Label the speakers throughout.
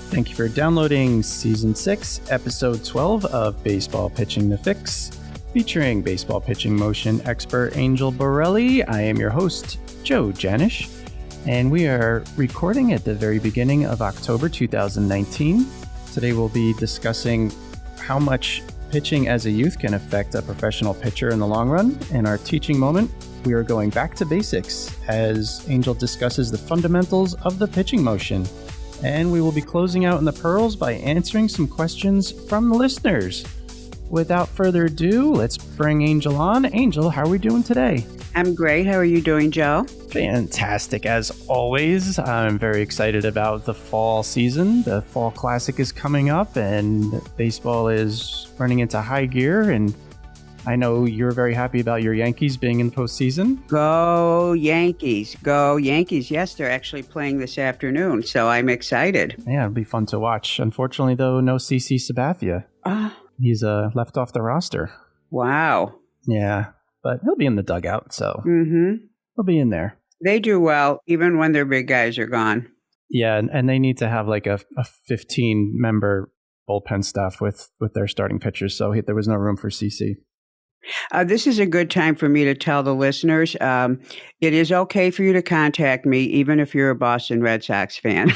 Speaker 1: Thank you for downloading Season 6, Episode 12 of Baseball Pitching the Fix, featuring baseball pitching motion expert Angel Borrelli. I am your host, Joe Janish, and we are recording at the very beginning of October 2019. Today we'll be discussing how much pitching as a youth can affect a professional pitcher in the long run. In our teaching moment, we are going back to basics as Angel discusses the fundamentals of the pitching motion. And we will be closing out in the pearls by answering some questions from the listeners. Without further ado, let's bring Angel on. Angel, how are we doing today?
Speaker 2: I'm great. How are you doing, Joe?
Speaker 1: Fantastic, as always. I'm very excited about the fall season. The Fall Classic is coming up, and baseball is running into high gear, and I know you're very happy about your Yankees being in postseason.
Speaker 2: Go Yankees. Go Yankees. Yes, they're actually playing this afternoon, so I'm excited.
Speaker 1: Yeah, it'll be fun to watch. Unfortunately, though, no CC Sabathia. He's left off the roster.
Speaker 2: Wow.
Speaker 1: Yeah, but he'll be in the dugout, so he'll be in there.
Speaker 2: They do well, even when their big guys are gone.
Speaker 1: Yeah, and they need to have like a 15-member bullpen staff with their starting pitchers, so there was no room for CC.
Speaker 2: This is a good time for me to tell the listeners, it is okay for you to contact me, even if you're a Boston Red Sox fan.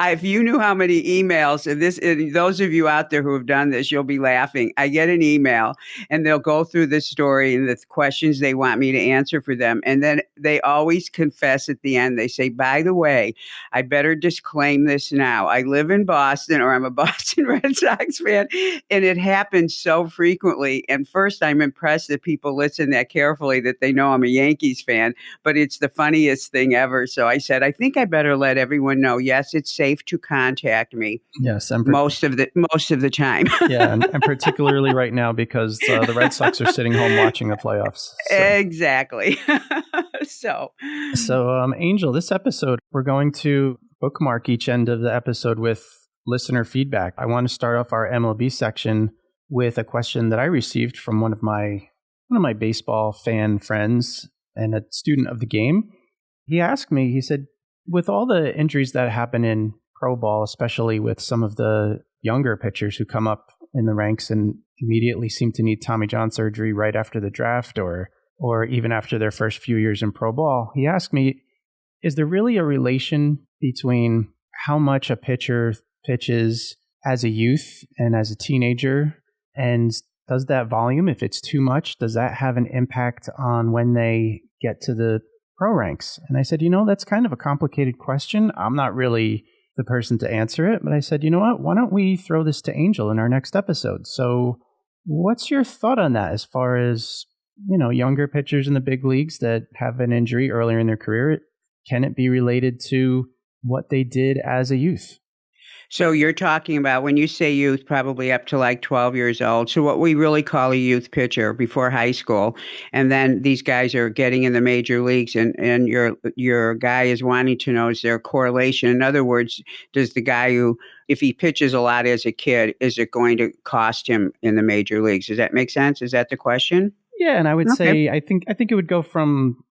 Speaker 2: If you knew how many emails, and those of you out there who have done this, you'll be laughing. I get an email, and they'll go through the story and the questions they want me to answer for them. And then they always confess at the end. They say, by the way, I better disclaim this now. I live in Boston, or I'm a Boston Red Sox fan, and it happens so frequently. And first, I'm impressed that people listen that carefully, that they know I'm a Yankees fan, but it's the funniest thing ever. So I said, I think I better let everyone know, yes, it's safe to contact me.
Speaker 1: Yes,
Speaker 2: most of the time.
Speaker 1: Yeah, and particularly right now because the Red Sox are sitting home watching the playoffs. So.
Speaker 2: Exactly. So
Speaker 1: Angel, this episode, we're going to bookmark each end of the episode with listener feedback. I want to start off our MLB section with a question that I received from one of my baseball fan friends and a student of the game. He asked me, he said, with all the injuries that happen in pro ball, especially with some of the younger pitchers who come up in the ranks and immediately seem to need Tommy John surgery right after the draft or even after their first few years in pro ball, he asked me, is there really a relation between how much a pitcher pitches as a youth and as a teenager? And does that volume, if it's too much, does that have an impact on when they get to the pro ranks? And I said, that's kind of a complicated question. I'm not really the person to answer it, but I said, you know what, why don't we throw this to Angel in our next episode? So what's your thought on that as far as, younger pitchers in the big leagues that have an injury earlier in their career? Can it be related to what they did as a youth?
Speaker 2: So you're talking about, when you say youth, probably up to like 12 years old. So what we really call a youth pitcher before high school. And then these guys are getting in the major leagues, and your guy is wanting to know, is there a correlation? In other words, does the guy who, if he pitches a lot as a kid, is it going to cost him in the major leagues? Does that make sense? Is that the question?
Speaker 1: Yeah, and I would say I think it would go from,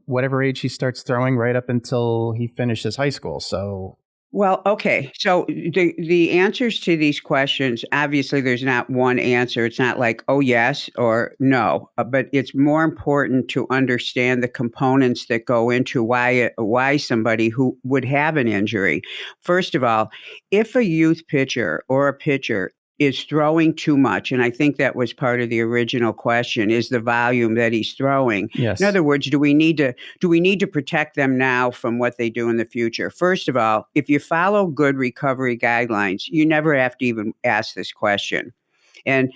Speaker 1: whatever age he starts throwing right up until he finishes high school. So
Speaker 2: well, okay. So the answers to these questions, obviously there's not one answer. It's not like, oh, yes or no, but it's more important to understand the components that go into why somebody who would have an injury. First of all, if a youth pitcher or a pitcher is throwing too much, and I think that was part of the original question, is the volume that he's throwing.
Speaker 1: Yes.
Speaker 2: In other words, do we need to protect them now from what they do in the future? First of all, if you follow good recovery guidelines, you never have to even ask this question. And,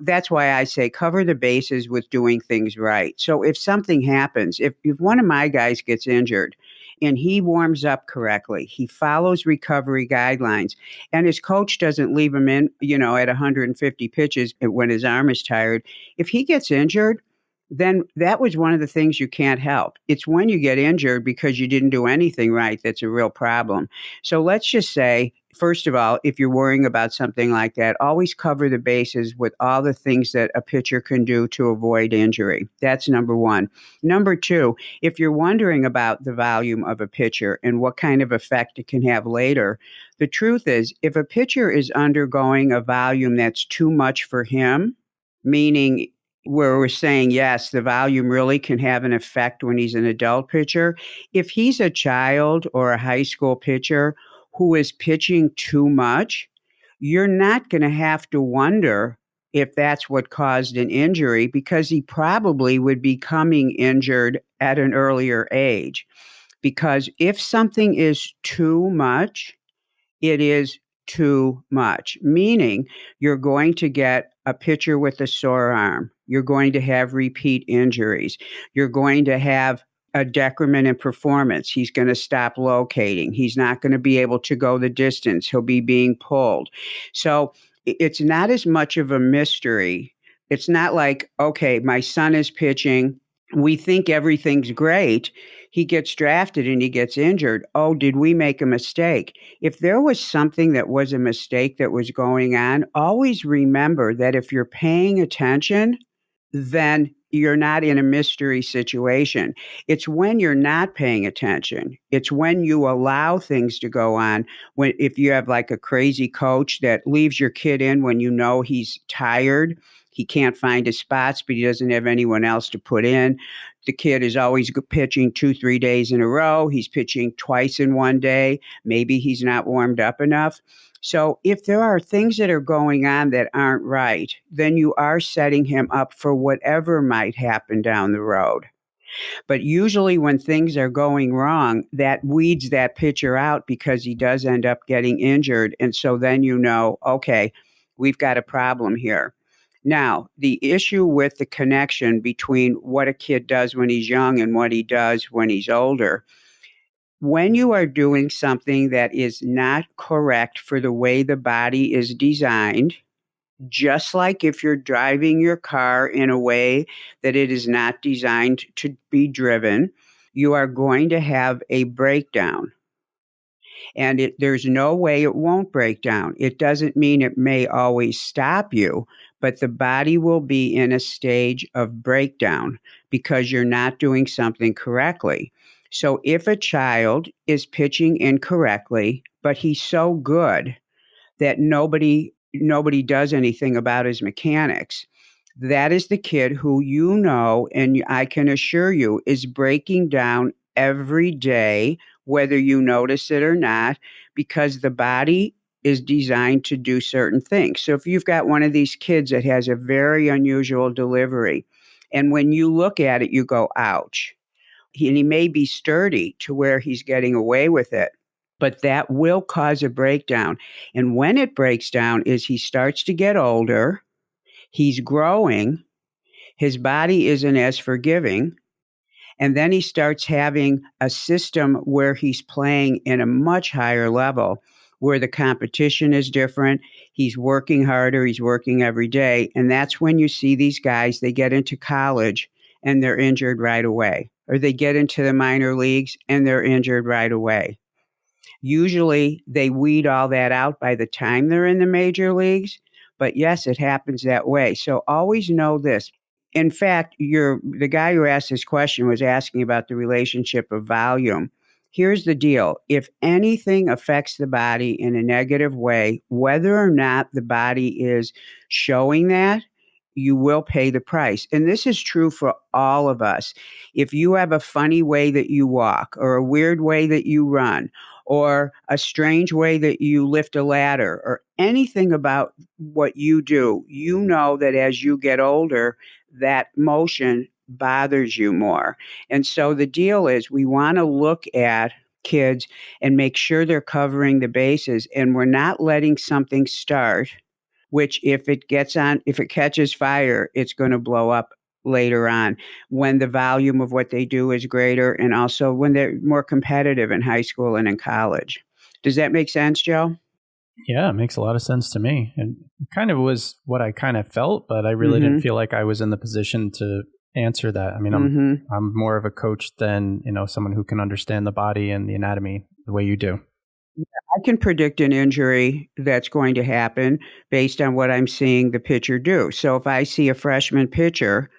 Speaker 2: that's why I say cover the bases with doing things right. So if something happens, if one of my guys gets injured, and he warms up correctly, he follows recovery guidelines, and his coach doesn't leave him in, at 150 pitches when his arm is tired. If he gets injured, then that was one of the things you can't help. It's when you get injured because you didn't do anything right that's a real problem. So let's just say First of all, if you're worrying about something like that, always cover the bases with all the things that a pitcher can do to avoid injury. That's number one. Number two, if you're wondering about the volume of a pitcher and what kind of effect it can have later, the truth is, if a pitcher is undergoing a volume that's too much for him, meaning where we're saying, yes, the volume really can have an effect when he's an adult pitcher. If he's a child or a high school pitcher who is pitching too much, you're not going to have to wonder if that's what caused an injury, because he probably would be becoming injured at an earlier age. Because if something is too much, it is too much, meaning you're going to get a pitcher with a sore arm. You're going to have repeat injuries. You're going to have a decrement in performance. He's going to stop locating. He's not going to be able to go the distance. He'll be being pulled. So it's not as much of a mystery. It's not like, okay, my son is pitching. We think everything's great. He gets drafted and he gets injured. Oh, did we make a mistake? If there was something that was a mistake that was going on, always remember that if you're paying attention, then you're not in a mystery situation. It's when you're not paying attention. It's when you allow things to go on. When if you have like a crazy coach that leaves your kid in when you know he's tired, he can't find his spots, but he doesn't have anyone else to put in. The kid is always pitching 2-3 days in a row. He's pitching twice in one day. Maybe he's not warmed up enough. So if there are things that are going on that aren't right, then you are setting him up for whatever might happen down the road. But usually when things are going wrong, that weeds that pitcher out because he does end up getting injured. And so then you know, okay, we've got a problem here. Now, the issue with the connection between what a kid does when he's young and what he does when he's older, when you are doing something that is not correct for the way the body is designed, just like if you're driving your car in a way that it is not designed to be driven, you are going to have a breakdown. And there's no way it won't break down. It doesn't mean it may always stop you, but the body will be in a stage of breakdown because you're not doing something correctly. So if a child is pitching incorrectly, but he's so good that nobody does anything about his mechanics, that is the kid who you know, and I can assure you, is breaking down every day, whether you notice it or not, because the body is designed to do certain things. So if you've got one of these kids that has a very unusual delivery, and when you look at it, you go, ouch. And he may be sturdy to where he's getting away with it, but that will cause a breakdown. And when it breaks down is he starts to get older, he's growing, his body isn't as forgiving, and then he starts having a system where he's playing in a much higher level, where the competition is different. He's working harder. He's working every day. And that's when you see these guys, they get into college and they're injured right away. Or they get into the minor leagues and they're injured right away. Usually they weed all that out by the time they're in the major leagues. But yes, it happens that way. So always know this. In fact, the guy who asked this question was asking about the relationship of volume. Here's the deal. If anything affects the body in a negative way, whether or not the body is showing that, you will pay the price. And this is true for all of us. If you have a funny way that you walk, or a weird way that you run, or a strange way that you lift a ladder, or anything about what you do, you know that as you get older, that motion bothers you more. And so the deal is we want to look at kids and make sure they're covering the bases, and we're not letting something start, which if it catches fire, it's going to blow up later on when the volume of what they do is greater, and also when they're more competitive in high school and in college. Does that make sense, Joe?
Speaker 1: Yeah, it makes a lot of sense to me. And it kind of was what I kind of felt, but I really didn't feel like I was in the position to answer that. I mean, I'm more of a coach than, someone who can understand the body and the anatomy the way you do.
Speaker 2: I can predict an injury that's going to happen based on what I'm seeing the pitcher do. So if I see a freshman pitcher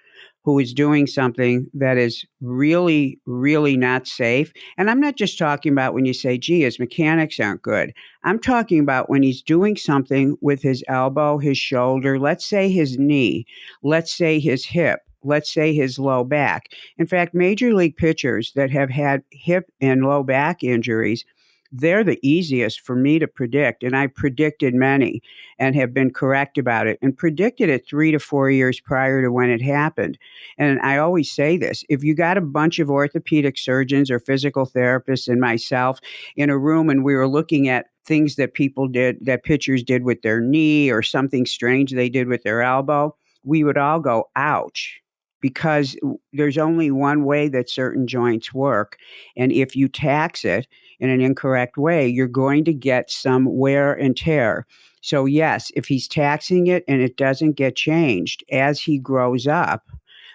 Speaker 2: who is doing something that is really, really not safe, and I'm not just talking about when you say, gee, his mechanics aren't good. I'm talking about when he's doing something with his elbow, his shoulder, let's say his knee, let's say his hip. Let's say his low back. In fact, major league pitchers that have had hip and low back injuries, they're the easiest for me to predict. And I predicted many and have been correct about it and predicted it 3 to 4 years prior to when it happened. And I always say this, if you got a bunch of orthopedic surgeons or physical therapists and myself in a room and we were looking at things that people did, that pitchers did with their knee or something strange they did with their elbow, we would all go, ouch. Because there's only one way that certain joints work. And if you tax it in an incorrect way, you're going to get some wear and tear. So, yes, if he's taxing it and it doesn't get changed as he grows up,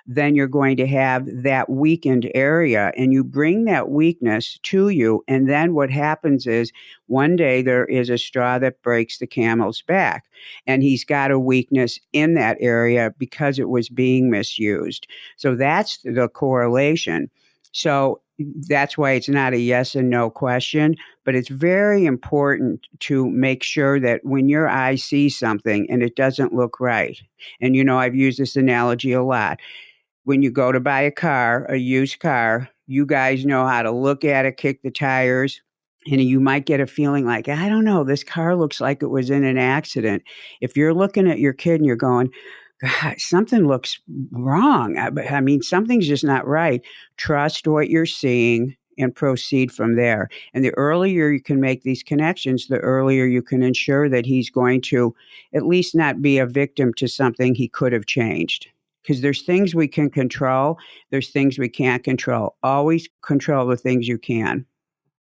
Speaker 2: then you're going to have that weakened area and you bring that weakness to you. And then what happens is one day there is a straw that breaks the camel's back and he's got a weakness in that area because it was being misused. So that's the correlation. So that's why it's not a yes and no question, but it's very important to make sure that when your eye sees something and it doesn't look right, and I've used this analogy a lot, when you go to buy a car, a used car, you guys know how to look at it, kick the tires, and you might get a feeling like, I don't know, this car looks like it was in an accident. If you're looking at your kid and you're going, God, something looks wrong. I mean, something's just not right. Trust what you're seeing and proceed from there. And the earlier you can make these connections, the earlier you can ensure that he's going to at least not be a victim to something he could have changed. Because there's things we can control, there's things we can't control. Always control the things you can.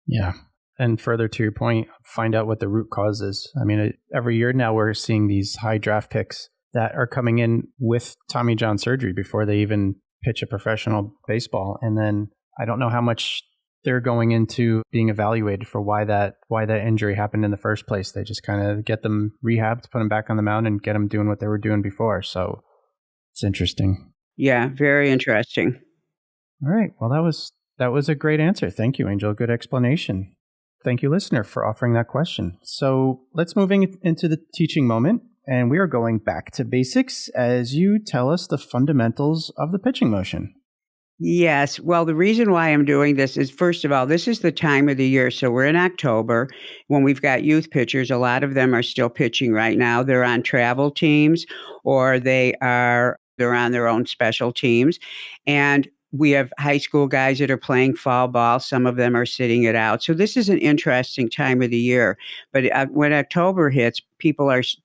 Speaker 1: Yeah. And further to your point, find out what the root cause is. I mean, every year now we're seeing these high draft picks that are coming in with Tommy John surgery before they even pitch a professional baseball. And then I don't know how much they're going into being evaluated for why that injury happened in the first place. They just kind of get them rehabbed, put them back on the mound, and get them doing what they were doing before. So it's interesting.
Speaker 2: Yeah, very interesting.
Speaker 1: All right. Well, that was a great answer. Thank you, Angel. Good explanation. Thank you, listener, for offering that question. So let's move into the teaching moment. And we are going back to basics as you tell us the fundamentals of the pitching motion.
Speaker 2: Yes. Well, the reason why I'm doing this is, first of all, this is the time of the year. So we're in October when we've got youth pitchers. A lot of them are still pitching right now. They're on travel teams or they're on their own special teams. And we have high school guys that are playing fall ball. Some of them are sitting it out. So this is an interesting time of the year. But when October hits,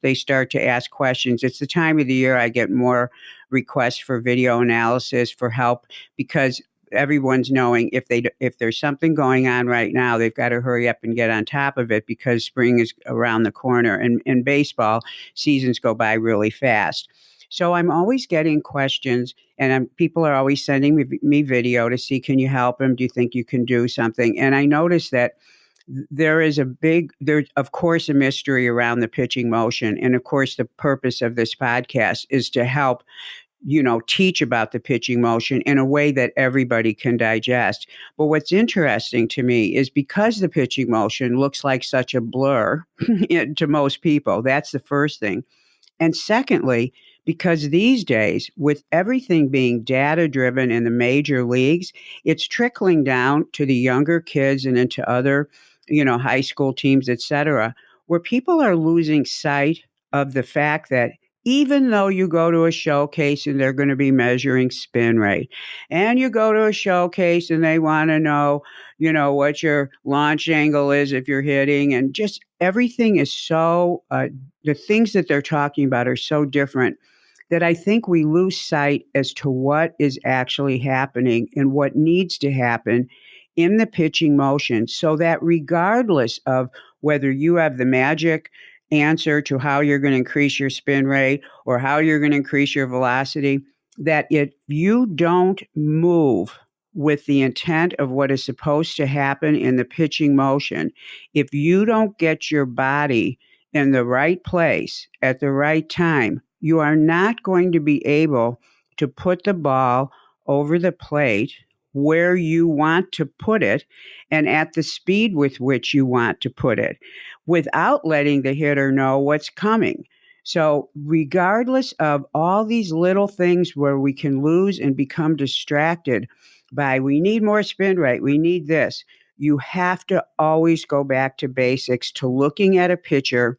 Speaker 2: they start to ask questions. It's the time of the year I get more requests for video analysis for help because everyone's knowing if there's something going on right now, they've got to hurry up and get on top of it because spring is around the corner. And in baseball, seasons go by really fast. So I'm always getting questions, and people are always sending me video to see, can you help them? Do you think you can do something? And I noticed that there's of course a mystery around the pitching motion. And of course, the purpose of this podcast is to help teach about the pitching motion in a way that everybody can digest. But what's interesting to me is because the pitching motion looks like such a blur to most people, that's the first thing. And secondly, because these days, with everything being data driven in the major leagues, it's trickling down to the younger kids and into other, high school teams, et cetera, where people are losing sight of the fact that even though you go to a showcase and they're going to be measuring spin rate, and you go to a showcase and they want to know, what your launch angle is if you're hitting, and just everything is so, the things that they're talking about are so different that I think we lose sight as to what is actually happening and what needs to happen in the pitching motion so that regardless of whether you have the magic answer to how you're going to increase your spin rate or how you're going to increase your velocity, that if you don't move with the intent of what is supposed to happen in the pitching motion, if you don't get your body in the right place at the right time, you are not going to be able to put the ball over the plate where you want to put it and at the speed with which you want to put it without letting the hitter know what's coming. So, regardless of all these little things where we can lose and become distracted by we need more spin rate, we need this, you have to always go back to basics, to looking at a pitcher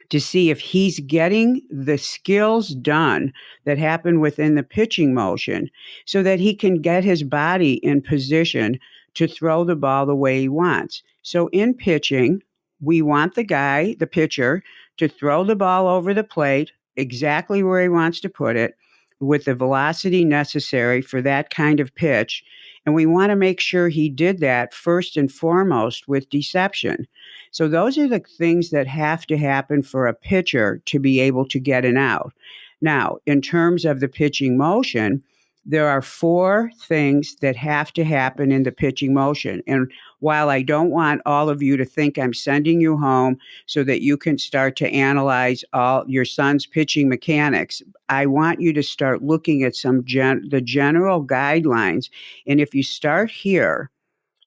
Speaker 2: to see if he's getting the skills done that happen within the pitching motion so that he can get his body in position to throw the ball the way he wants. So in pitching, we want the pitcher, to throw the ball over the plate exactly where he wants to put it with the velocity necessary for that kind of pitch. And we want to make sure he did that first and foremost with deception. So those are the things that have to happen for a pitcher to be able to get an out. Now, in terms of the pitching motion, there are 4 things that have to happen in the pitching motion. And while I don't want all of you to think I'm sending you home so that you can start to analyze all your son's pitching mechanics, I want you to start looking at the general guidelines. And if you start here,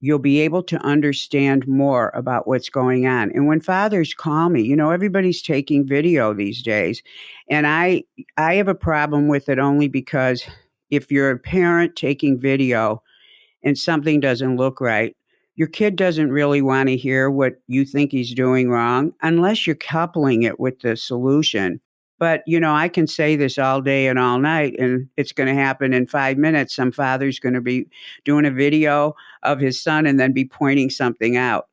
Speaker 2: you'll be able to understand more about what's going on. And when fathers call me, everybody's taking video these days. And I have a problem with it only because if you're a parent taking video and something doesn't look right, your kid doesn't really want to hear what you think he's doing wrong unless you're coupling it with the solution. But, I can say this all day and all night, and it's going to happen in 5 minutes. Some father's going to be doing a video of his son and then be pointing something out.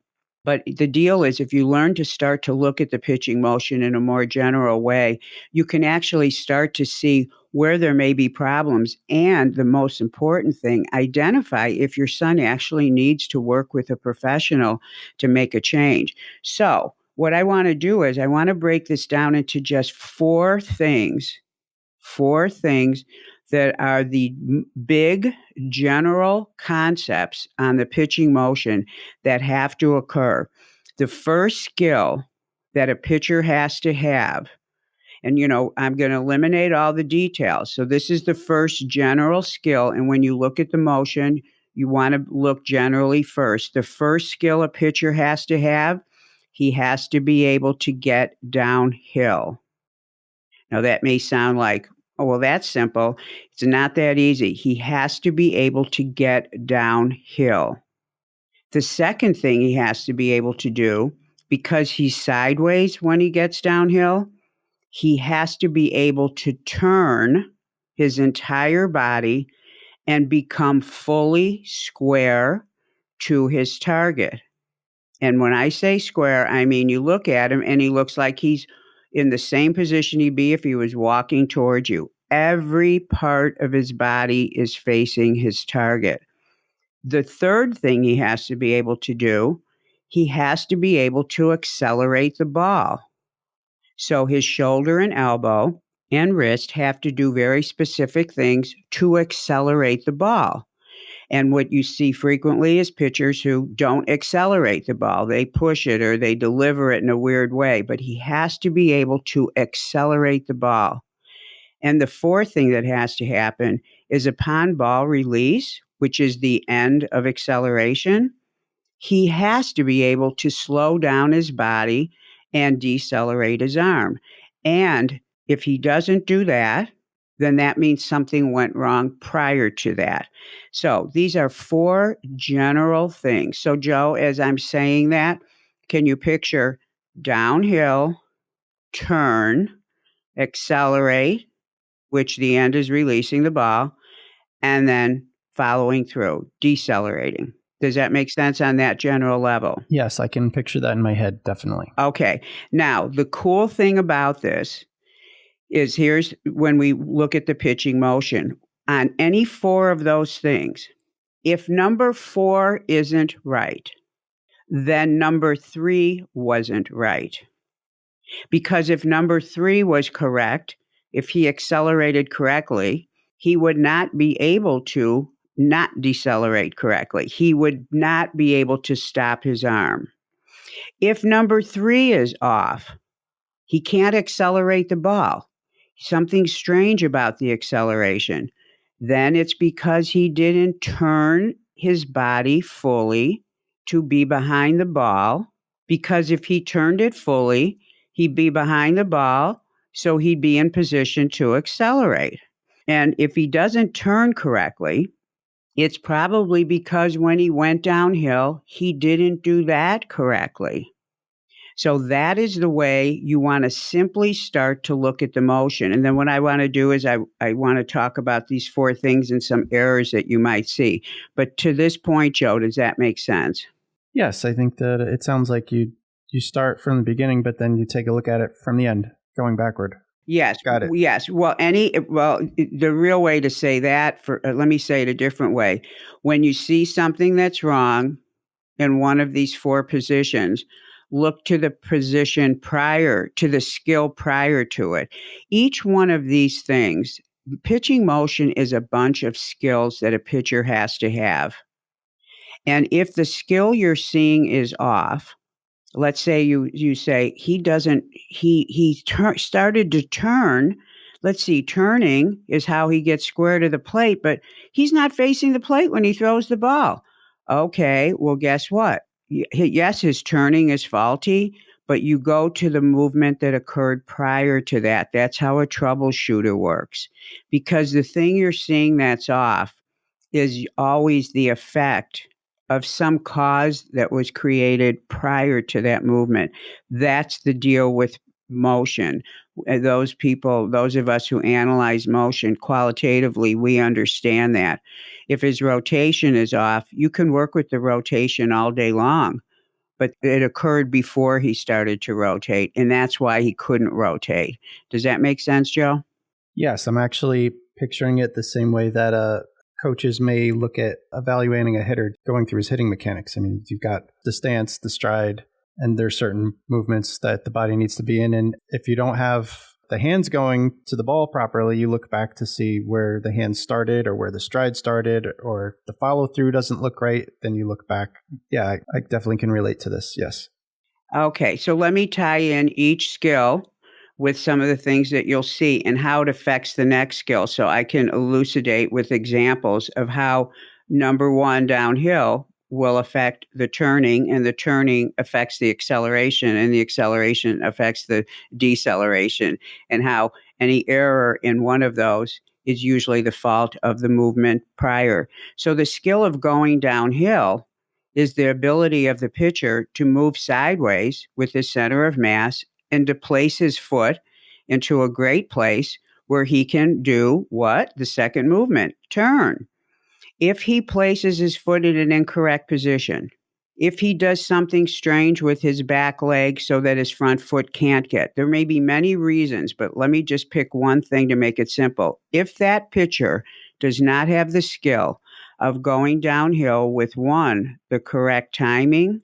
Speaker 2: But the deal is, if you learn to start to look at the pitching motion in a more general way, you can actually start to see where there may be problems. And the most important thing, identify if your son actually needs to work with a professional to make a change. So what I want to do is I want to break this down into just 4 things that are the big general concepts on the pitching motion that have to occur. The first skill that a pitcher has to have, and I'm going to eliminate all the details. So this is the first general skill. And when you look at the motion, you want to look generally first. The first skill a pitcher has to have, he has to be able to get downhill. Now that may sound like, oh, well, that's simple. It's not that easy. He has to be able to get downhill. The second thing he has to be able to do, because he's sideways when he gets downhill, he has to be able to turn his entire body and become fully square to his target. And when I say square, I mean you look at him and he looks like he's in the same position he'd be if he was walking towards you. Every part of his body is facing his target. The third thing he has to be able to do, he has to be able to accelerate the ball. So his shoulder and elbow and wrist have to do very specific things to accelerate the ball. And what you see frequently is pitchers who don't accelerate the ball. They push it or they deliver it in a weird way, but he has to be able to accelerate the ball. And the fourth thing that has to happen is upon ball release, which is the end of acceleration, he has to be able to slow down his body and decelerate his arm. And if he doesn't do that, then that means something went wrong prior to that. So these are 4 general things. So Joe, as I'm saying that, can you picture downhill, turn, accelerate, which the end is releasing the ball, and then following through, decelerating? Does that make sense on that general level?
Speaker 1: Yes, I can picture that in my head, definitely.
Speaker 2: Okay. Now, the cool thing about this is here's when we look at the pitching motion. On any 4 of those things, if number 4 isn't right, then number 3 wasn't right. Because if number 3 was correct, if he accelerated correctly, he would not be able to not decelerate correctly. He would not be able to stop his arm. If number 3 is off, he can't accelerate the ball. Something strange about the acceleration. Then it's because he didn't turn his body fully to be behind the ball. Because if he turned it fully, he'd be behind the ball, so he'd be in position to accelerate. And if he doesn't turn correctly, it's probably because when he went downhill, he didn't do that correctly. So that is the way you want to simply start to look at the motion. And then what I want to do is I want to talk about these 4 things and some errors that you might see. But to this point, Joe, does that make sense?
Speaker 1: Yes, I think that it sounds like you start from the beginning, but then you take a look at it from the end, going backward.
Speaker 2: Yes.
Speaker 1: Got it.
Speaker 2: Yes. Well, the real way to say that, let me say it a different way. When you see something that's wrong in one of these 4 positions, look to the position prior to the skill prior to it. Each one of these things, pitching motion is a bunch of skills that a pitcher has to have. And if the skill you're seeing is off, let's say you say started to turn. Let's see, turning is how he gets square to the plate, but he's not facing the plate when he throws the ball. Okay, well, guess what? Yes, his turning is faulty, but you go to the movement that occurred prior to that. That's how a troubleshooter works. Because the thing you're seeing that's off is always the effect of some cause that was created prior to that movement. That's the deal with motion. Those of us who analyze motion qualitatively, we understand that. If his rotation is off, you can work with the rotation all day long, but it occurred before he started to rotate, and that's why he couldn't rotate. Does that make sense, Joe?
Speaker 1: Yes, I'm actually picturing it the same way that coaches may look at evaluating a hitter going through his hitting mechanics. I mean, you've got the stance, the stride, and there's certain movements that the body needs to be in. And if you don't have the hands going to the ball properly, you look back to see where the hands started or where the stride started, or if the follow through doesn't look right, then you look back. Yeah, I definitely can relate to this. Yes.
Speaker 2: Okay, so let me tie in each skill with some of the things that you'll see and how it affects the next skill, so I can elucidate with examples of how number 1 downhill will affect the turning, and the turning affects the acceleration, and the acceleration affects the deceleration, and how any error in one of those is usually the fault of the movement prior. So the skill of going downhill is the ability of the pitcher to move sideways with his center of mass and to place his foot into a great place where he can do what? The second movement, turn. If he places his foot in an incorrect position, if he does something strange with his back leg so that his front foot can't get, there may be many reasons, but let me just pick one thing to make it simple. If that pitcher does not have the skill of going downhill with 1, the correct timing,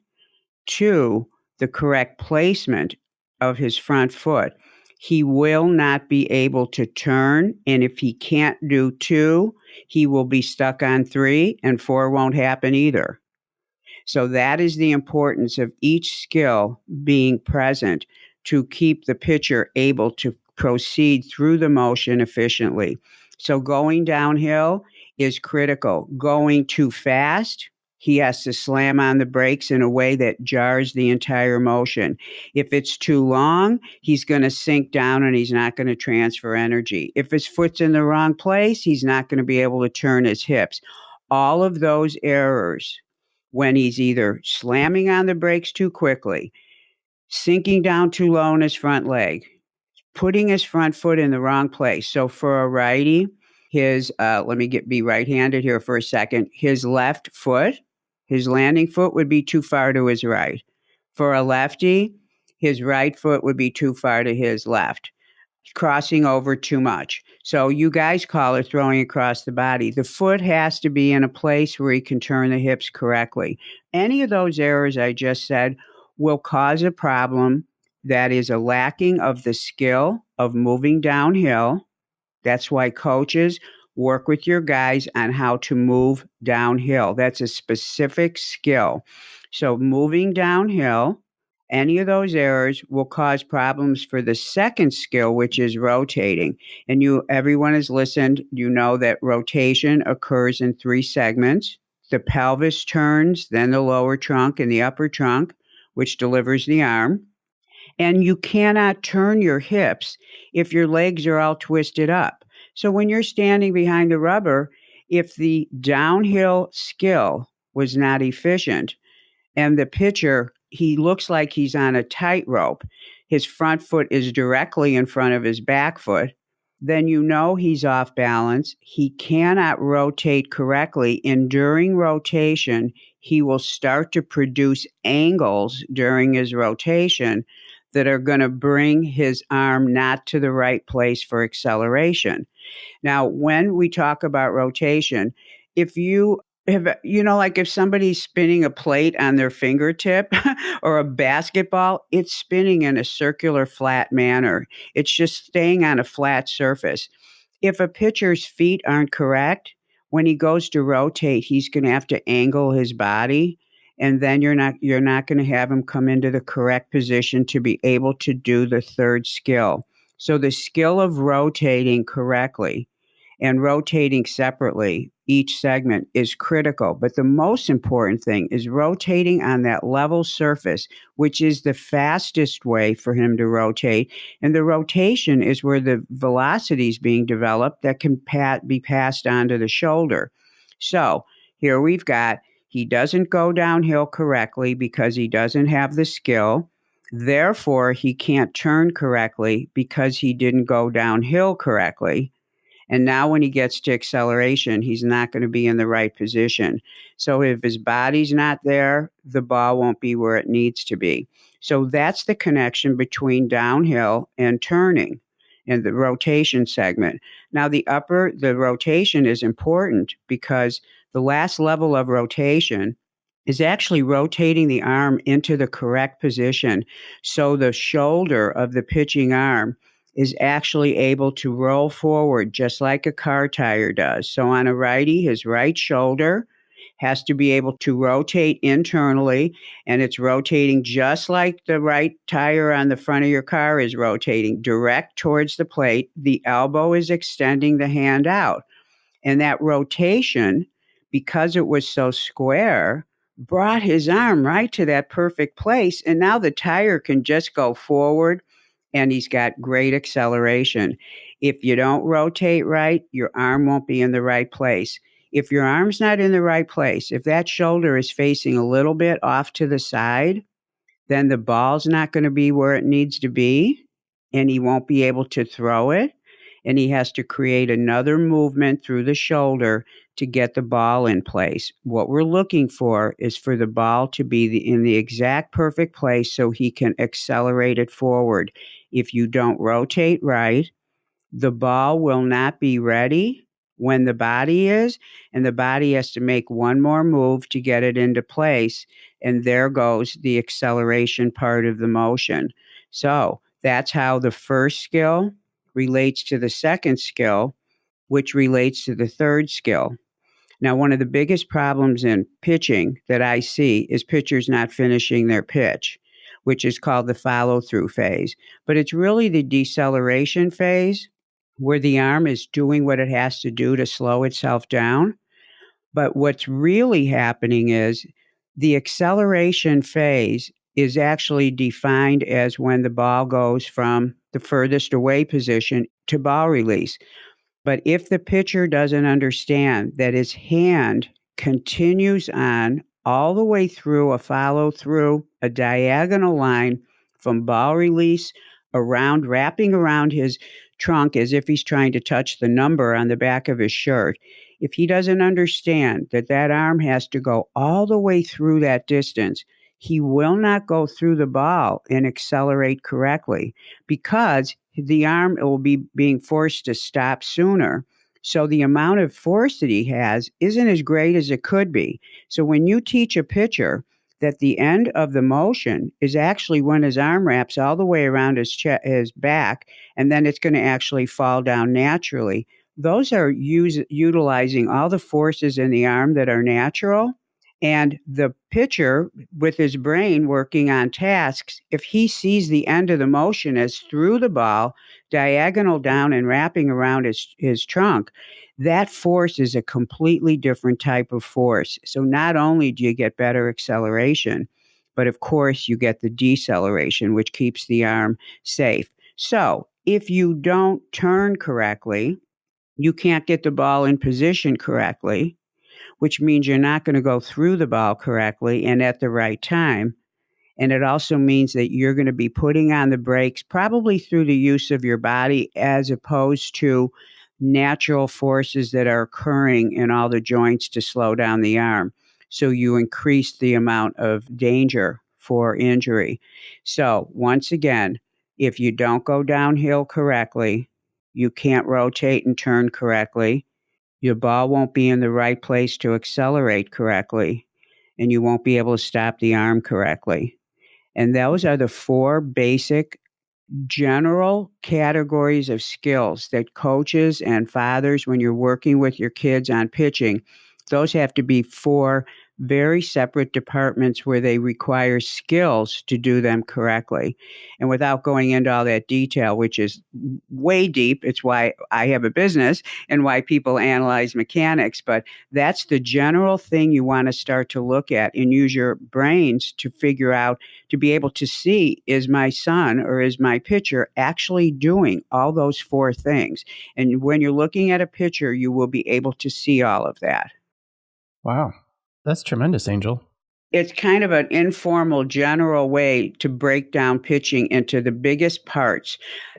Speaker 2: 2, the correct placement of his front foot, he will not be able to turn. And if he can't do 2, he will be stuck on 3, and 4 won't happen either. So that is the importance of each skill being present to keep the pitcher able to proceed through the motion efficiently. So going downhill is critical. Going too fast, he has to slam on the brakes in a way that jars the entire motion. If it's too long, he's going to sink down and he's not going to transfer energy. If his foot's in the wrong place, he's not going to be able to turn his hips. All of those errors, when he's either slamming on the brakes too quickly, sinking down too low on his front leg, putting his front foot in the wrong place. So for a righty, let me be right-handed here for a second. His left foot, his landing foot would be too far to his right. For a lefty, his right foot would be too far to his left, crossing over too much. So you guys call it throwing across the body. The foot has to be in a place where he can turn the hips correctly. Any of those errors I just said will cause a problem that is a lacking of the skill of moving downhill. That's why coaches work with your guys on how to move downhill. That's a specific skill. So moving downhill, any of those errors will cause problems for the second skill, which is rotating. And everyone has listened, you know that rotation occurs in 3 segments. The pelvis turns, then the lower trunk and the upper trunk, which delivers the arm. And you cannot turn your hips if your legs are all twisted up. So when you're standing behind the rubber, if the downhill skill was not efficient and the pitcher, he looks like he's on a tightrope, his front foot is directly in front of his back foot, then you know he's off balance. He cannot rotate correctly. And during rotation, he will start to produce angles during his rotation that are going to bring his arm not to the right place for acceleration. Now, when we talk about rotation, if you like if somebody's spinning a plate on their fingertip or a basketball, it's spinning in a circular flat manner. It's just staying on a flat surface. If a pitcher's feet aren't correct, when he goes to rotate, he's going to have to angle his body, and then you're not going to have him come into the correct position to be able to do the third skill. So the skill of rotating correctly and rotating separately, each segment, is critical. But the most important thing is rotating on that level surface, which is the fastest way for him to rotate. And the rotation is where the velocity is being developed that can be passed on to the shoulder. So here we've got, he doesn't go downhill correctly because he doesn't have the skill. Therefore, he can't turn correctly because he didn't go downhill correctly. And now when he gets to acceleration, he's not going to be in the right position. So if his body's not there, the ball won't be where it needs to be. So that's the connection between downhill and turning in the rotation segment. Now the rotation is important because the last level of rotation is actually rotating the arm into the correct position. So the shoulder of the pitching arm is actually able to roll forward just like a car tire does. So on a righty, his right shoulder has to be able to rotate internally, and it's rotating just like the right tire on the front of your car is rotating, direct towards the plate. The elbow is extending the hand out. And that rotation, because it was so square, brought his arm right to that perfect place. And now the tire can just go forward, and he's got great acceleration. If you don't rotate right, your arm won't be in the right place. If your arm's not in the right place, if that shoulder is facing a little bit off to the side, then the ball's not going to be where it needs to be, and he won't be able to throw it. And he has to create another movement through the shoulder to get the ball in place. What we're looking for is for the ball to be in the exact perfect place so he can accelerate it forward. If you don't rotate right, the ball will not be ready when the body is, and the body has to make one more move to get it into place. And there goes the acceleration part of the motion. So that's how the first skill relates to the second skill, which relates to the third skill. Now, one of the biggest problems in pitching that I see is pitchers not finishing their pitch, which is called the follow-through phase. But it's really the deceleration phase where the arm is doing what it has to do to slow itself down. But what's really happening is the acceleration phase is actually defined as when the ball goes from the furthest away position to ball release. But if the pitcher doesn't understand that his hand continues on all the way through a follow through, a diagonal line from ball release around, wrapping around his trunk as if he's trying to touch the number on the back of his shirt. If he doesn't understand that that arm has to go all the way through that distance, he will not go through the ball and accelerate correctly because the arm will be being forced to stop sooner. So the amount of force that he has isn't as great as it could be. So when you teach a pitcher that the end of the motion is actually when his arm wraps all the way around his back, and then it's going to actually fall down naturally, those are utilizing all the forces in the arm that are natural. And the pitcher, with his brain working on tasks, if he sees the end of the motion as through the ball, diagonal down and wrapping around his trunk, that force is a completely different type of force. So not only do you get better acceleration, but of course you get the deceleration, which keeps the arm safe. So if you don't turn correctly, you can't get the ball in position correctly, which means you're not going to go through the ball correctly and at the right time. And it also means that you're going to be putting on the brakes probably through the use of your body as opposed to natural forces that are occurring in all the joints to slow down the arm. So you increase the amount of danger for injury. So once again, if you don't go downhill correctly, you can't rotate and turn correctly. Your ball won't be in the right place to accelerate correctly, and you won't be able to stop the arm correctly. And those are the four basic general categories of skills that coaches and fathers, when you're working with your kids on pitching, those have to be four very separate departments where they require skills to do them correctly. And without going into all that detail, which is way deep, it's why I have a business and why people analyze mechanics, but that's the general thing you want to start to look at and use your brains to figure out, to be able to see, is my son or is my pitcher actually doing all those four things? And when you're looking at a pitcher, you will be able to see all of that.
Speaker 1: Wow. That's tremendous, Angel.
Speaker 2: It's kind of an informal, general way to break down pitching into the biggest parts.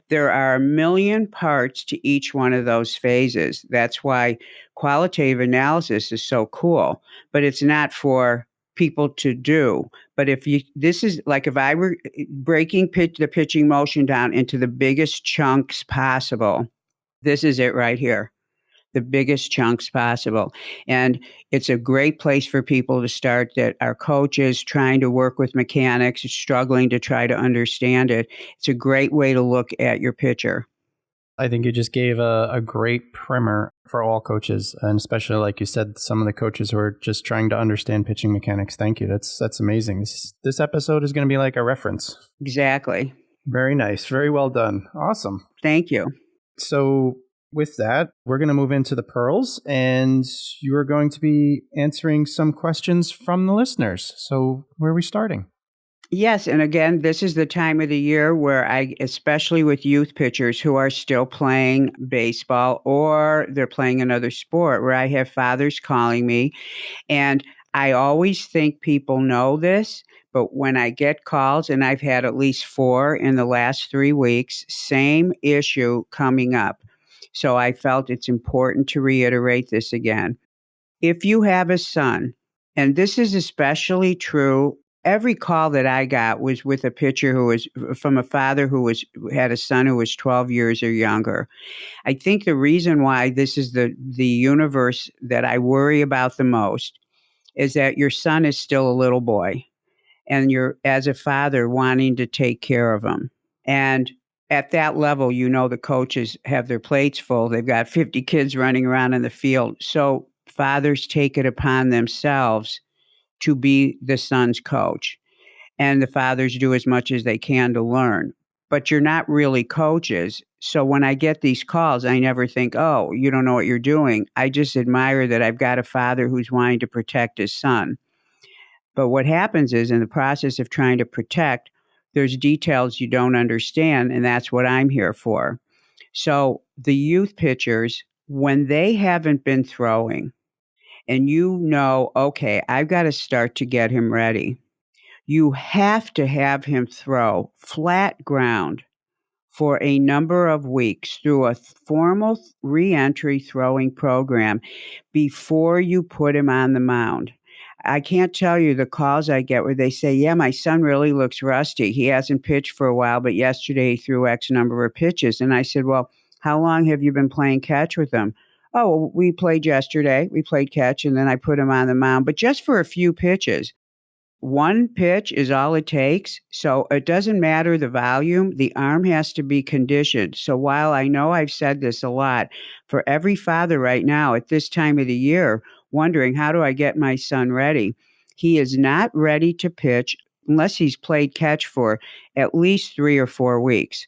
Speaker 2: There are a million parts to each one of those phases. That's why qualitative analysis is so cool, but it's not for people to do. But this is like if I were breaking the pitching motion down into the biggest chunks possible, this is it right here. The biggest chunks possible. And it's a great place for people to start that are coaches trying to work with mechanics, struggling to try to understand it. It's a great way to look at your pitcher.
Speaker 1: I think you just gave a great primer for all coaches, and especially, like you said, some of the coaches who are just trying to understand pitching mechanics. Thank you. That's amazing. This episode is going to be like a reference.
Speaker 2: Exactly.
Speaker 1: Very nice. Very well done. Awesome.
Speaker 2: Thank you.
Speaker 1: So with that, we're going to move into the pearls, and you are going to be answering some questions from the listeners. So where are we starting?
Speaker 2: Yes. And again, this is the time of the year where especially with youth pitchers who are still playing baseball or they're playing another sport, where I have fathers calling me. And I always think people know this, but when I get calls, and I've had at least 4 in the last 3 weeks, same issue coming up. So I felt it's important to reiterate this again. If you have a son, and this is especially true, every call that I got was with a pitcher who was from a father who had a son who was 12 years or younger. I think the reason why this is the universe that I worry about the most is that your son is still a little boy, and you're, as a father, wanting to take care of him. And at that level, the coaches have their plates full. They've got 50 kids running around in the field. So fathers take it upon themselves to be the son's coach. And the fathers do as much as they can to learn. But you're not really coaches. So when I get these calls, I never think, oh, you don't know what you're doing. I just admire that I've got a father who's wanting to protect his son. But what happens is, in the process of trying to protect, there's details you don't understand, and that's what I'm here for. So the youth pitchers, when they haven't been throwing, and okay, I've got to start to get him ready, you have to have him throw flat ground for a number of weeks through a formal reentry throwing program before you put him on the mound. I can't tell you the calls I get where they say, yeah, my son really looks rusty. He hasn't pitched for a while, but yesterday he threw X number of pitches. And I said, well, how long have you been playing catch with him? Oh, we played yesterday. We played catch, and then I put him on the mound, but just for a few pitches. One pitch is all it takes. So it doesn't matter the volume, the arm has to be conditioned. So while I know I've said this a lot, for every father right now at this time of the year wondering, how do I get my son ready? He is not ready to pitch unless he's played catch for at least 3 or 4 weeks.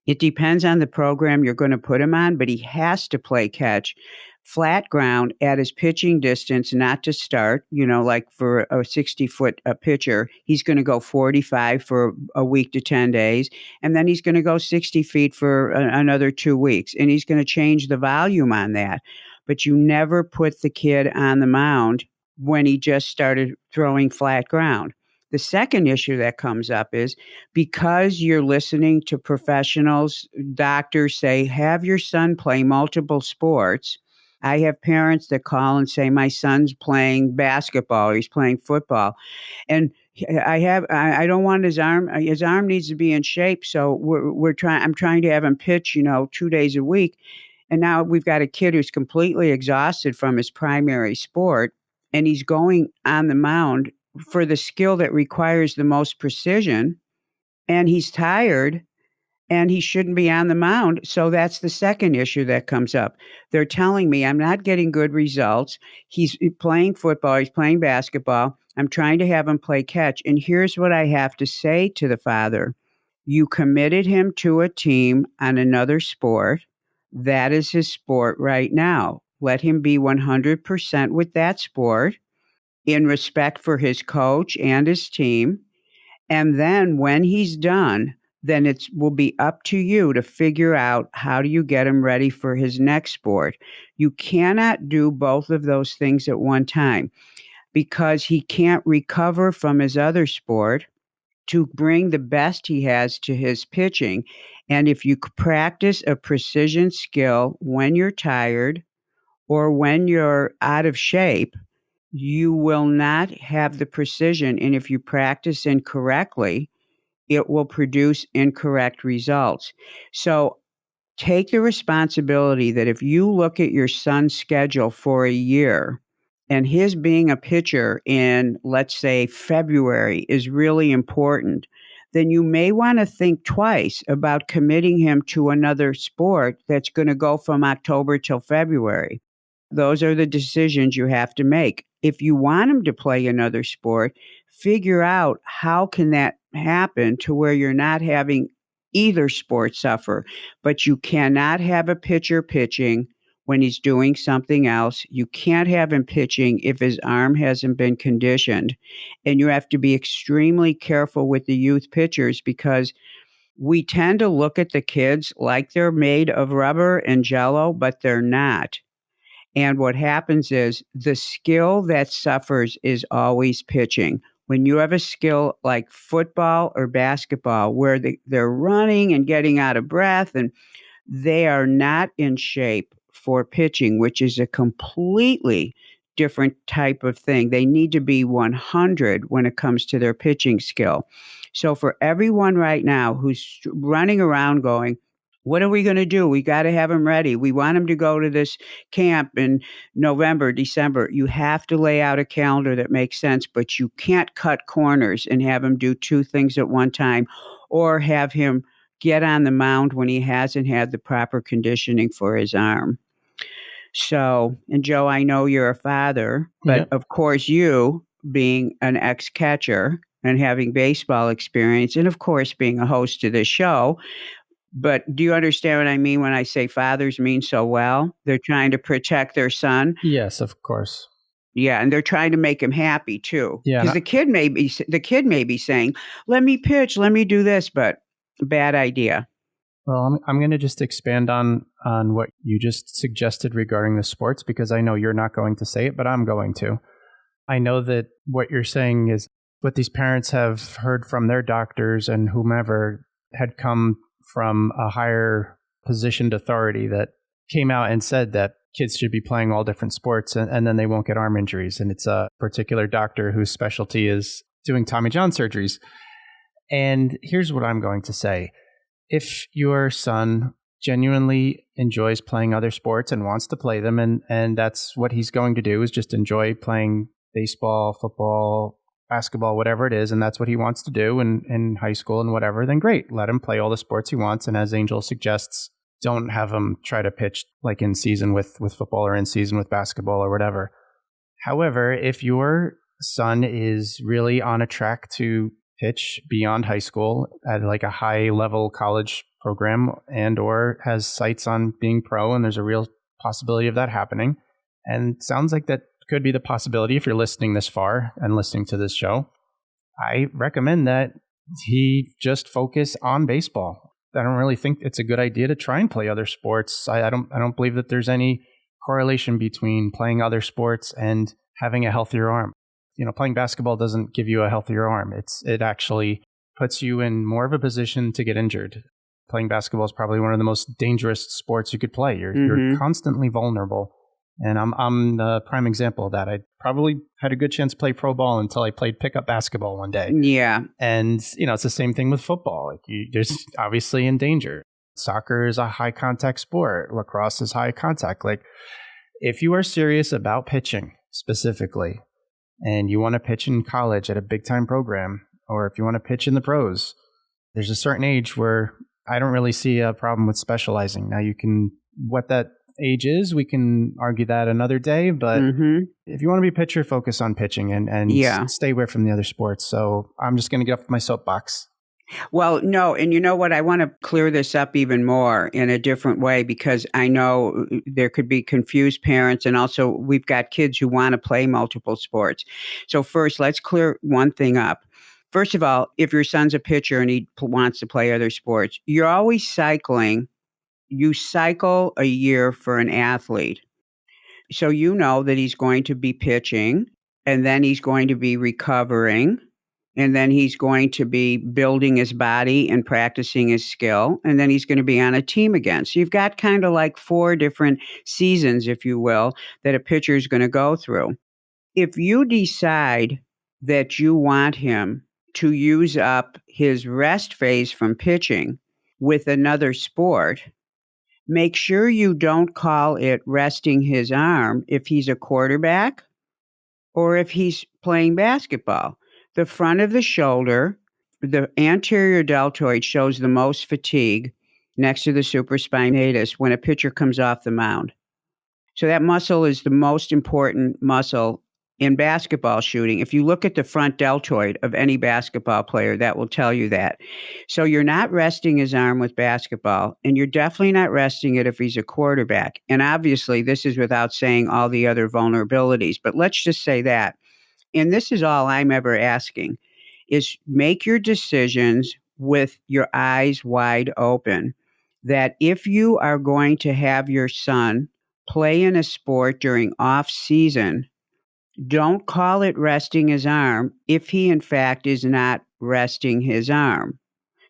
Speaker 2: It depends on the program you're going to put him on, but he has to play catch flat ground at his pitching distance, not to start, like for a 60-foot pitcher, he's going to go 45 for a week to 10 days, and then he's going to go 60 feet for another 2 weeks, and he's going to change the volume on that. But you never put the kid on the mound when he just started throwing flat ground. The second issue that comes up is because you're listening to professionals, doctors say, have your son play multiple sports. I have parents that call and say, my son's playing basketball, he's playing football. And I don't want his arm needs to be in shape. So I'm trying to have him pitch, 2 days a week. And now we've got a kid who's completely exhausted from his primary sport, and he's going on the mound for the skill that requires the most precision, and he's tired, and he shouldn't be on the mound. So that's the second issue that comes up. They're telling me I'm not getting good results. He's playing football, he's playing basketball. I'm trying to have him play catch. And here's what I have to say to the father. You committed him to a team on another sport. That is his sport right now. Let him be 100% with that sport in respect for his coach and his team. And then when he's done, then it will be up to you to figure out how do you get him ready for his next sport. You cannot do both of those things at one time because he can't recover from his other sport to bring the best he has to his pitching. And if you practice a precision skill when you're tired or when you're out of shape, you will not have the precision. And if you practice incorrectly, it will produce incorrect results. So take the responsibility that if you look at your son's schedule for a year and his being a pitcher in, let's say, February is really important, then you may want to think twice about committing him to another sport that's going to go from October till February. Those are the decisions you have to make. If you want him to play another sport, figure out how can that happen to where you're not having either sport suffer. But you cannot have a pitcher pitching when he's doing something else. You can't have him pitching if his arm hasn't been conditioned. And you have to be extremely careful with the youth pitchers because we tend to look at the kids like they're made of rubber and jello, but they're not. And what happens is the skill that suffers is always pitching. When you have a skill like football or basketball where they're running and getting out of breath and they are not in shape for pitching, which is a completely different type of thing. They need to be 100 when it comes to their pitching skill. So for everyone right now who's running around going, what are we going to do? We got to have him ready. We want him to go to this camp in November, December. You have to lay out a calendar that makes sense, but you can't cut corners and have him do two things at one time or have him get on the mound when he hasn't had the proper conditioning for his arm. So, and Joe, I know you're a father, but of course you being an ex-catcher and having baseball experience and of course being a host of this show. But do you understand what I mean when I say fathers mean so well? They're trying to protect their son.
Speaker 1: Yes, of course.
Speaker 2: Yeah, and they're trying to make him happy too.
Speaker 1: Yeah,
Speaker 2: Because the kid may be saying, "Let me pitch, let me do this," but bad idea.
Speaker 1: Well, I'm going to just expand on what you just suggested regarding the sports because I know you're not going to say it, but I'm going to. I know that what you're saying is what these parents have heard from their doctors and whomever had come from a higher positioned authority that came out and said that kids should be playing all different sports and then they won't get arm injuries. And it's a particular doctor whose specialty is doing Tommy John surgeries. And here's what I'm going to say. If your son genuinely enjoys playing other sports and wants to play them, and that's what he's going to do is just enjoy playing baseball, football, basketball, whatever it is, and that's what he wants to do in high school and whatever, then great. Let him play all the sports he wants. And as Angel suggests, don't have him try to pitch like in season with football or in season with basketball or whatever. However, if your son is really on a track to pitch beyond high school at like a high level college program and or has sights on being pro, and there's a real possibility of that happening, and sounds like that could be the possibility if you're listening this far and listening to this show, I recommend that he just focus on baseball. I don't really think it's a good idea to try and play other sports. I don't believe that there's any correlation between playing other sports and having a healthier arm. Playing basketball doesn't give you a healthier arm. It actually puts you in more of a position to get injured. Playing basketball is probably one of the most dangerous sports you could play. You're constantly vulnerable. And I'm the prime example of that. I probably had a good chance to play pro ball until I played pickup basketball one day.
Speaker 2: Yeah.
Speaker 1: And, it's the same thing with football. Like there's obviously in danger. Soccer is a high contact sport. Lacrosse is high contact. Like if you are serious about pitching specifically, and you want to pitch in college at a big time program, or if you want to pitch in the pros, there's a certain age where I don't really see a problem with specializing. Now what that age is, we can argue that another day, but if you want to be a pitcher, focus on pitching and stay away from the other sports. So I'm just going to get off my soapbox.
Speaker 2: Well, no, and you know what? I want to clear this up even more in a different way, because I know there could be confused parents, and also we've got kids who want to play multiple sports. So first, let's clear one thing up. First of all, if your son's a pitcher and he wants to play other sports, you're always cycling. You cycle a year for an athlete. So you know that he's going to be pitching, and then he's going to be recovering, and then he's going to be building his body and practicing his skill, and then he's going to be on a team again. So you've got kind of like 4 different seasons, if you will, that a pitcher is going to go through. If you decide that you want him to use up his rest phase from pitching with another sport, make sure you don't call it resting his arm if he's a quarterback or if he's playing basketball. The front of the shoulder, the anterior deltoid, shows the most fatigue next to the supraspinatus when a pitcher comes off the mound. So that muscle is the most important muscle in basketball shooting. If you look at the front deltoid of any basketball player, that will tell you that. So you're not resting his arm with basketball, and you're definitely not resting it if he's a quarterback. And obviously, this is without saying all the other vulnerabilities, but let's just say that. And this is all I'm ever asking, is make your decisions with your eyes wide open, that if you are going to have your son play in a sport during off season, don't call it resting his arm if he, in fact, is not resting his arm.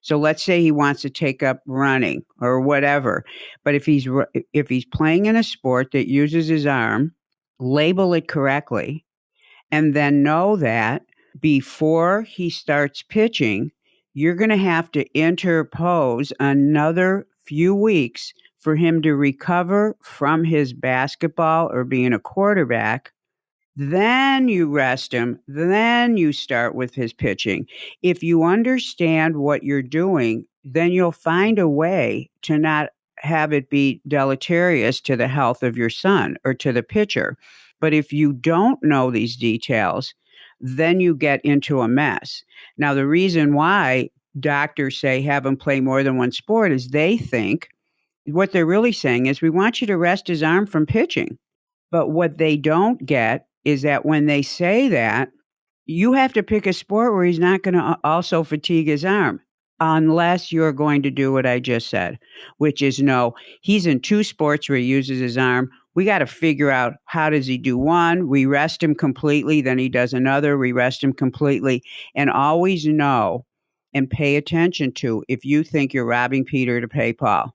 Speaker 2: So let's say he wants to take up running or whatever. But if he's playing in a sport that uses his arm, label it correctly, and then know that before he starts pitching, you're going to have to interpose another few weeks for him to recover from his basketball or being a quarterback. Then you rest him. Then you start with his pitching. If you understand what you're doing, then you'll find a way to not have it be deleterious to the health of your son or to the pitcher. But if you don't know these details, then you get into a mess. Now, the reason why doctors say have him play more than one sport is they think what they're really saying is, we want you to rest his arm from pitching. But what they don't get is that when they say that, you have to pick a sport where he's not going to also fatigue his arm, unless you're going to do what I just said, which is no, he's in 2 sports where he uses his arm. We got to figure out, how does he do one? We rest him completely. Then he does another. We rest him completely. And always know and pay attention to if you think you're robbing Peter to pay Paul.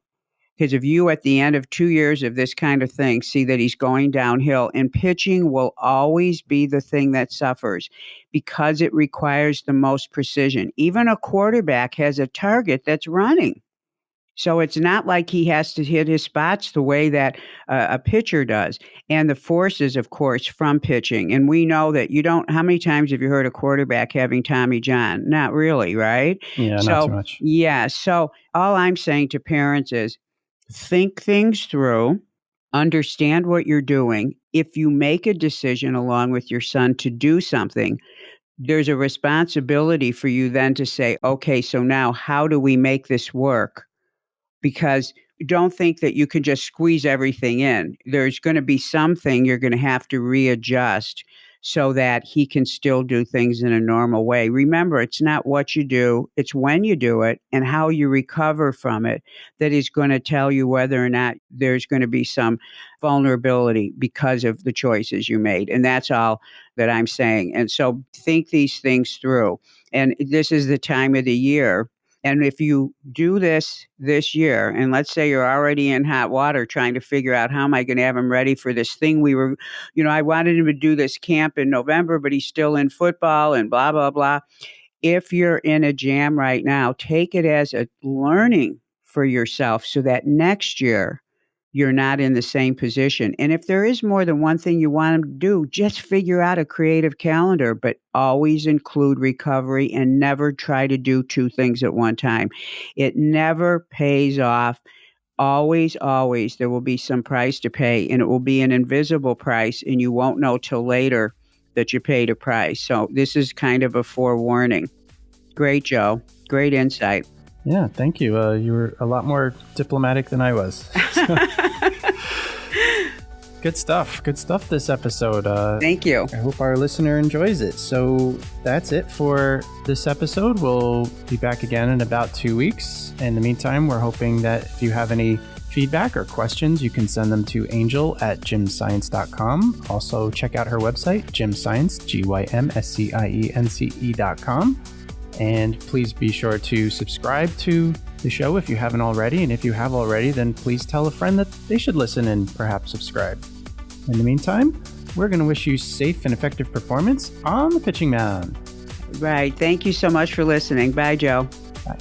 Speaker 2: Because if you, at the end of 2 years of this kind of thing, see that he's going downhill, and pitching will always be the thing that suffers because it requires the most precision. Even a quarterback has a target that's running. So it's not like he has to hit his spots the way that a pitcher does. And the forces, of course, from pitching. And we know that how many times have you heard a quarterback having Tommy John? Not really, right?
Speaker 1: Yeah, not too
Speaker 2: So,
Speaker 1: much.
Speaker 2: yeah. So all I'm saying to parents is think things through, understand what you're doing. If you make a decision along with your son to do something, there's a responsibility for you then to say, okay, so now how do we make this work? Because don't think that you can just squeeze everything in. There's going to be something you're going to have to readjust so that he can still do things in a normal way. Remember, it's not what you do, it's when you do it and how you recover from it that is going to tell you whether or not there's going to be some vulnerability because of the choices you made. And that's all that I'm saying. And so think these things through. And this is the time of the year. And if you do this year, and let's say you're already in hot water trying to figure out how am I going to have him ready for this thing I wanted him to do this camp in November, but he's still in football and blah, blah, blah. If you're in a jam right now, take it as a learning for yourself so that next year you're not in the same position. And if there is more than one thing you want them to do, just figure out a creative calendar, but always include recovery and never try to do two things at one time. It never pays off. Always, always, there will be some price to pay, and it will be an invisible price, and you won't know till later that you paid a price. So this is kind of a forewarning. Great, Joe. Great insight.
Speaker 1: Yeah, thank you. You were a lot more diplomatic than I was. Good stuff. Good stuff this episode.
Speaker 2: Thank you.
Speaker 1: I hope our listener enjoys it. So that's it for this episode. We'll be back again in about 2 weeks. In the meantime, we're hoping that if you have any feedback or questions, you can send them to angel@gymscience.com. Also, check out her website, gymscience, gymscience.com. And please be sure to subscribe to the show if you haven't already. And if you have already, then please tell a friend that they should listen and perhaps subscribe. In the meantime, we're going to wish you safe and effective performance on the pitching mound.
Speaker 2: Right. Thank you so much for listening. Bye, Joe.
Speaker 1: Bye.